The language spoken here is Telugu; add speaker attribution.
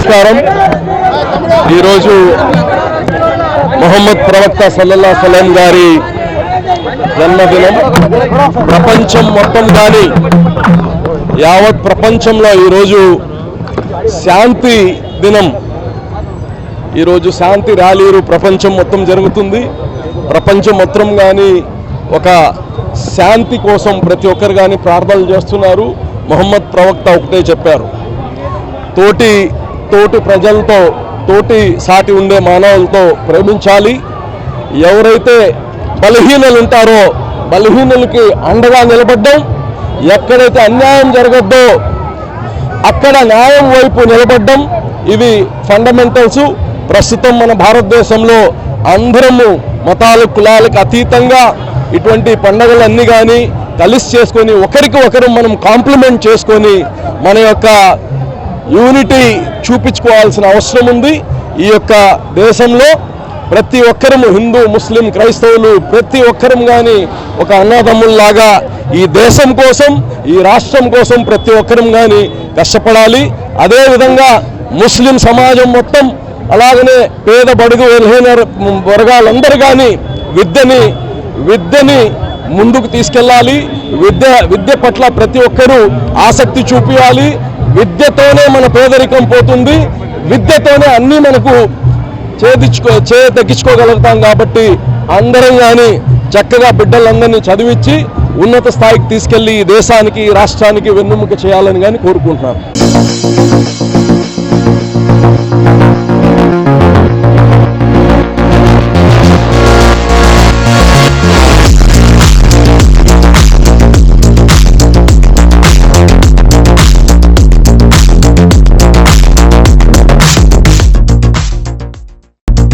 Speaker 1: నమస్కారం. ఈరోజు మొహమ్మద్ ప్రవక్త సల్లల్లాహు అలైహి వసల్లం గారి జన్మదినం. ప్రపంచం మొత్తం కానీ యావత్ ప్రపంచంలో ఈరోజు శాంతి దినం. ఈరోజు శాంతి ర్యాలీలు ప్రపంచం మొత్తం జరుగుతుంది. ప్రపంచం మొత్తం కానీ ఒక శాంతి కోసం ప్రతి ఒక్కరు కానీ ప్రార్థనలు చేస్తున్నారు. మొహమ్మద్ ప్రవక్త ఒకటే చెప్పారు, తోటి ప్రజలతో, తోటి సాటి ఉండే మానవులతో ప్రేమించాలి. ఎవరైతే బలహీనలు ఉంటారో బలహీనులకి అండగా నిలబడ్డం, ఎక్కడైతే అన్యాయం జరగద్దో అక్కడ న్యాయం వైపు నిలబడ్డం, ఇవి ఫండమెంటల్స్. ప్రస్తుతం మన భారతదేశంలో అందరము మతాలు కులాలకు అతీతంగా ఇటువంటి పండుగలన్నీ కానీ కలిసి చేసుకొని ఒకరికి ఒకరు మనం కాంప్లిమెంట్ చేసుకొని మన యొక్క యూనిటీ చూపించుకోవాల్సిన అవసరం ఉంది. ఈ యొక్క దేశంలో ప్రతి ఒక్కరము హిందూ, ముస్లిం, క్రైస్తవులు ప్రతి ఒక్కరం కానీ ఒక అన్నదమ్ముల్లాగా ఈ దేశం కోసం, ఈ రాష్ట్రం కోసం ప్రతి ఒక్కరం కానీ కష్టపడాలి. అదేవిధంగా ముస్లిం సమాజం మొత్తం, అలాగనే పేద బడుగు బలహీన వర్గాలందరూ కానీ విద్యని ముందుకు తీసుకెళ్ళాలి. విద్య పట్ల ప్రతి ఒక్కరూ ఆసక్తి చూపించాలి. విద్యతోనే మన పేదరికం పోతుంది. విద్యతోనే అన్నీ మనకు తగ్గించుకోగలుగుతాం. కాబట్టి అందరం కానీ చక్కగా బిడ్డలందరినీ చదివించి ఉన్నత స్థాయికి తీసుకెళ్లి ఈ దేశానికి, రాష్ట్రానికి వెన్నెముక చేయాలని కానీ కోరుకుంటున్నాను.